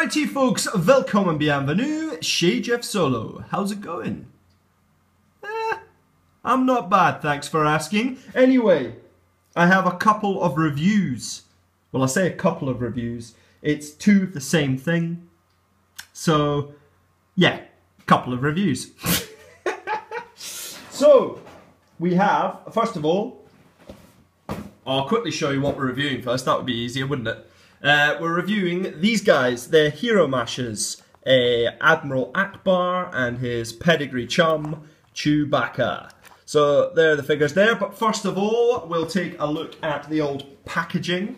Alrighty folks, welcome and bienvenue chez Jeff Solo. How's it going? I'm not bad, thanks for asking. Anyway, I have a couple of reviews. Well, I say a couple of reviews. It's two of the same thing. So, yeah, a couple of reviews. So, we have, first of all, I'll quickly show you what we're reviewing first. That would be easier, wouldn't it? We're reviewing these guys. They're Hero Mashers. Admiral Ackbar and his pedigree chum, Chewbacca. So there are the figures there. But first of all, we'll take a look at the old packaging.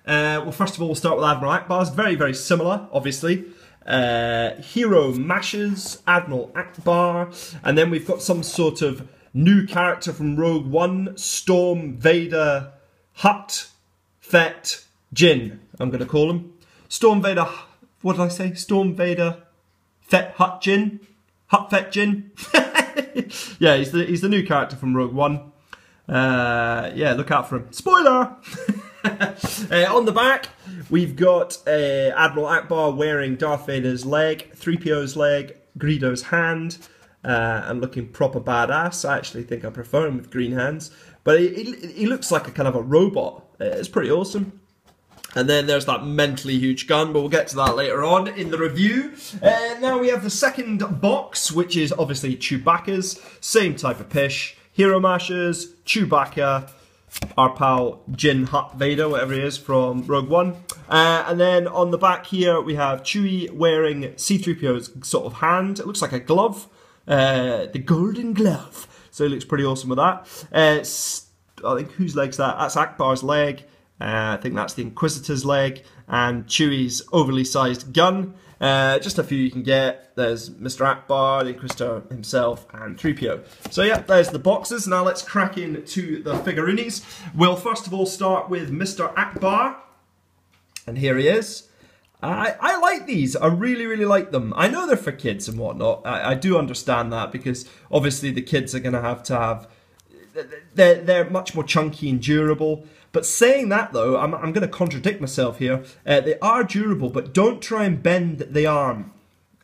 Well, first of all, we'll start with Admiral Ackbar's. Very, very similar, obviously. Hero Mashers, Admiral Ackbar. And then we've got some sort of new character from Rogue One, Storm Vader Hutt Fett Jin, I'm going to call him. Storm Vader, what did I say? Storm Vader Fett Hutt Jin? Hutt Fett Jin? Yeah, he's the new character from Rogue One. Yeah, look out for him. Spoiler! On the back, we've got Admiral Ackbar wearing Darth Vader's leg, 3PO's leg, Greedo's hand, and looking proper badass. I actually think I prefer him with green hands. But he looks like a kind of a robot. It's pretty awesome. And then there's that mentally huge gun, but we'll get to that later on in the review. Now we have the second box, which is obviously Chewbacca's. Same type of pish. Hero Mashers, Chewbacca, our pal Jin Hutt Vader, whatever he is, from Rogue One. And then on the back here, we have Chewie wearing C-3PO's sort of hand. It looks like a glove. The golden glove. So he looks pretty awesome with that. I think, whose leg's that? That's Ackbar's leg. I think that's the Inquisitor's leg, and Chewie's overly sized gun. Just a few you can get. There's Mr. Ackbar, the Inquisitor himself, and 3PO. So yeah, there's the boxes. Now let's crack into the figurines. We'll first of all start with Mr. Ackbar. And here he is. I like these. I really, really like them. I know they're for kids and whatnot. I do understand that, because obviously the kids are going to have... They're much more chunky and durable. But saying that though, I'm going to contradict myself here. They are durable, but don't try and bend the arm.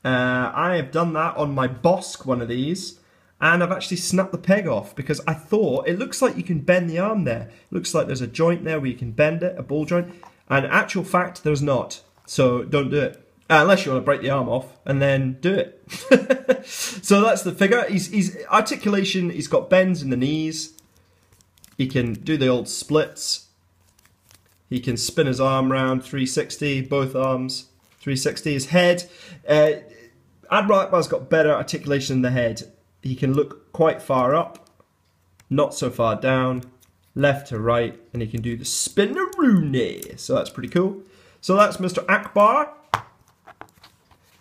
I have done that on my Bosk, one of these, and I've actually snapped the peg off because I thought it looks like you can bend the arm there. It looks like there's a joint there where you can bend it, a ball joint, and in actual fact there's not. So don't do it. Unless you want to break the arm off, and then do it. So that's the figure. He's articulation, he's got bends in the knees. He can do the old splits. He can spin his arm around 360, both arms, 360. His head, Admiral Ackbar's got better articulation in the head. He can look quite far up, not so far down, left to right, and he can do the spin-a-rooney. So that's pretty cool. So that's Mr. Ackbar.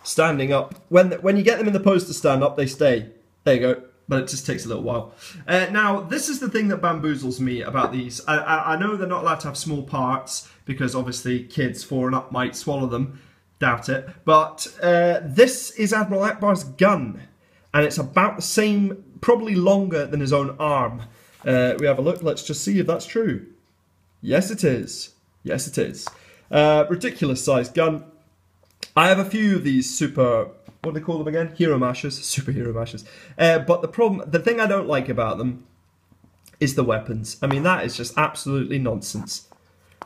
Standing up. When you get them in the pose to stand up, they stay. There you go. But it just takes a little while. Now, this is the thing that bamboozles me about these. I know they're not allowed to have small parts, because obviously kids 4 and up might swallow them. Doubt it. But this is Admiral Ackbar's gun. And it's about the same, probably longer than his own arm. We have a look. Let's just see if that's true. Yes, it is. Yes, it is. Ridiculous sized gun. I have a few of these super, what do they call them again? Hero Mashers, superhero mashers. But the thing I don't like about them is the weapons. I mean, that is just absolutely nonsense.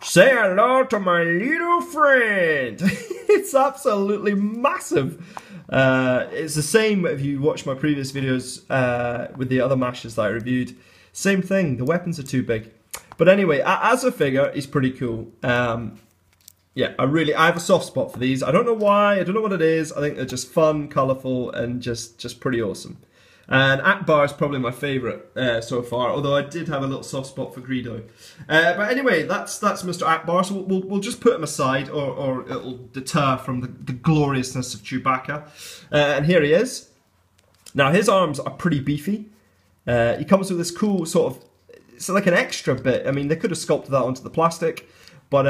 Say hello to my little friend. It's absolutely massive. It's the same if you watch my previous videos with the other mashers that I reviewed. Same thing, the weapons are too big. But anyway, as a figure, he's pretty cool. Yeah, I have a soft spot for these. I don't know why, I don't know what it is. I think they're just fun, colourful, and just pretty awesome. And Ackbar is probably my favourite so far, although I did have a little soft spot for Greedo. But anyway, that's Mr. Ackbar, so we'll just put him aside, or it'll deter from the gloriousness of Chewbacca. And here he is. Now, his arms are pretty beefy. He comes with this cool sort of, it's like an extra bit. I mean, they could have sculpted that onto the plastic. But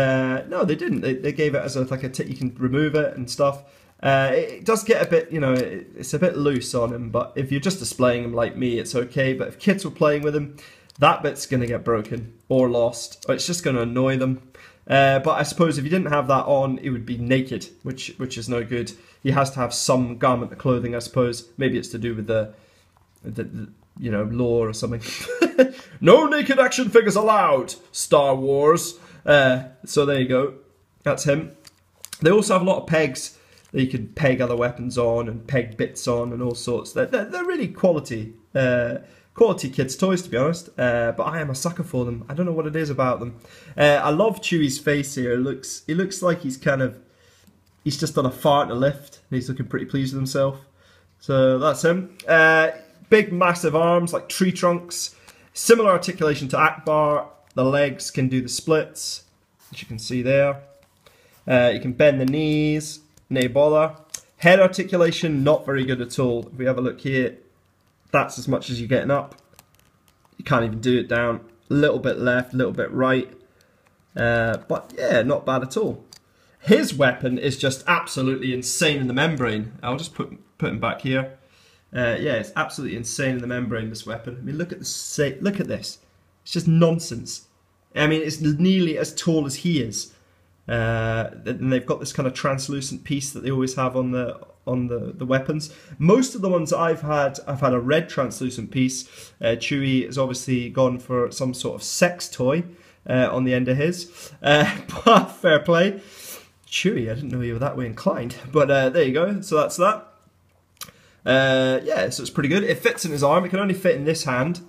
no, they didn't. They gave it as like a you can remove it and stuff. It does get a bit, you know, it's a bit loose on him. But if you're just displaying him like me, it's okay. But if kids were playing with him, that bit's going to get broken or lost. Or it's just going to annoy them. But I suppose if he didn't have that on, he would be naked, which is no good. He has to have some garment of clothing, I suppose. Maybe it's to do with the you know, lore or something. No naked action figures allowed, Star Wars. So there you go. That's him. They also have a lot of pegs that you can peg other weapons on and peg bits on and all sorts. They're really quality kids' toys, to be honest. But I am a sucker for them. I don't know what it is about them. I love Chewie's face here. He looks like he's just done a fart in a lift. He's looking pretty pleased with himself. So that's him. Big, massive arms like tree trunks. Similar articulation to Ackbar. The legs can do the splits, as you can see there. You can bend the knees, no bother. Head articulation, not very good at all. If we have a look here, that's as much as you're getting up. You can't even do it down. A little bit left, a little bit right. But yeah, not bad at all. His weapon is just absolutely insane in the membrane. I'll just put him back here. Yeah, it's absolutely insane in the membrane, this weapon. I mean, look at this. It's just nonsense. I mean, it's nearly as tall as he is. And they've got this kind of translucent piece that they always have on the weapons. Most of the ones I've had a red translucent piece. Chewie has obviously gone for some sort of sex toy on the end of his. But fair play. Chewie, I didn't know you were that way inclined. But there you go. So that's that. Yeah, so it's pretty good. It fits in his arm. It can only fit in this hand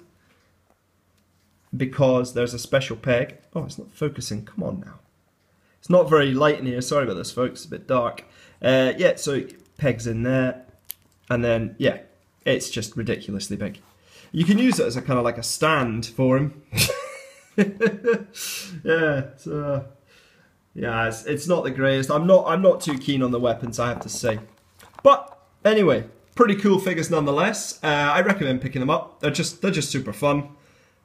because there's a special peg. Oh, it's not focusing. Come on now. It's not very light in here. Sorry about this, folks. It's a bit dark. Yeah, so it pegs in there. And then, yeah, it's just ridiculously big. You can use it as a kind of like a stand for him. Yeah, so yeah, it's not the greatest. I'm not too keen on the weapons, I have to say. But anyway, pretty cool figures nonetheless. I recommend picking them up. They're just super fun.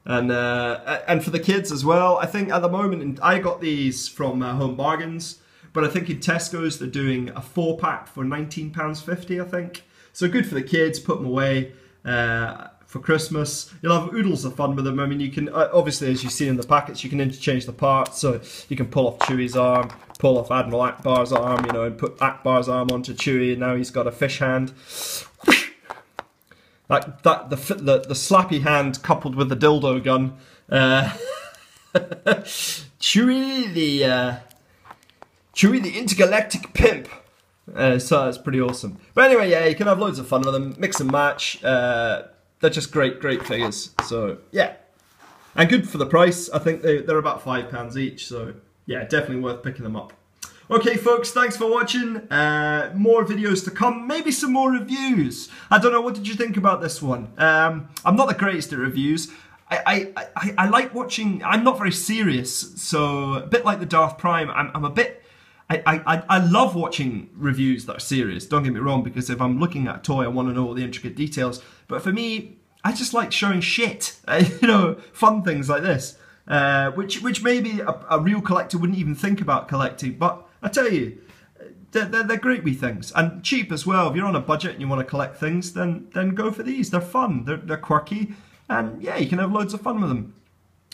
And for the kids as well. I think at the moment, I got these from Home Bargains, but I think in Tesco's they're doing a 4-pack for £19.50, I think. So good for the kids, put them away for Christmas. You'll have oodles of fun with them. I mean, you can, obviously, as you've seen in the packets, you can interchange the parts. So you can pull off Chewie's arm, pull off Admiral Ackbar's arm, you know, and put Ackbar's arm onto Chewie, and now he's got a fish hand. The slappy hand coupled with the dildo gun. Chewie the intergalactic pimp. So that's pretty awesome. But anyway, yeah, you can have loads of fun with them. Mix and match. They're just great figures. So yeah, and good for the price. I think they're about £5 each. So yeah, definitely worth picking them up. Okay, folks, thanks for watching. More videos to come, maybe some more reviews. I don't know, what did you think about this one? I'm not the greatest at reviews. I like watching, I'm not very serious, so a bit like the Darth Prime, I'm a bit, I love watching reviews that are serious, don't get me wrong, because if I'm looking at a toy, I want to know all the intricate details. But for me, I just like showing shit, you know, fun things like this. Which maybe a real collector wouldn't even think about collecting, but I tell you, they're great wee things, and cheap as well. If you're on a budget and you want to collect things, then go for these. They're fun, they're quirky, and yeah, you can have loads of fun with them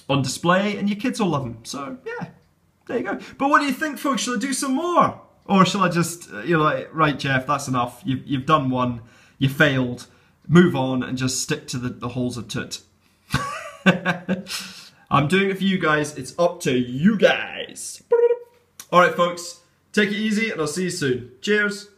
on display, and your kids will love them. So yeah, there you go. But what do you think, folks? Shall I do some more, or shall I just, you know, like, right, Jeff, that's enough. You've done one, you failed. Move on and just stick to the holes of toot. I'm doing it for you guys. It's up to you guys. Alright, folks. Take it easy and I'll see you soon. Cheers.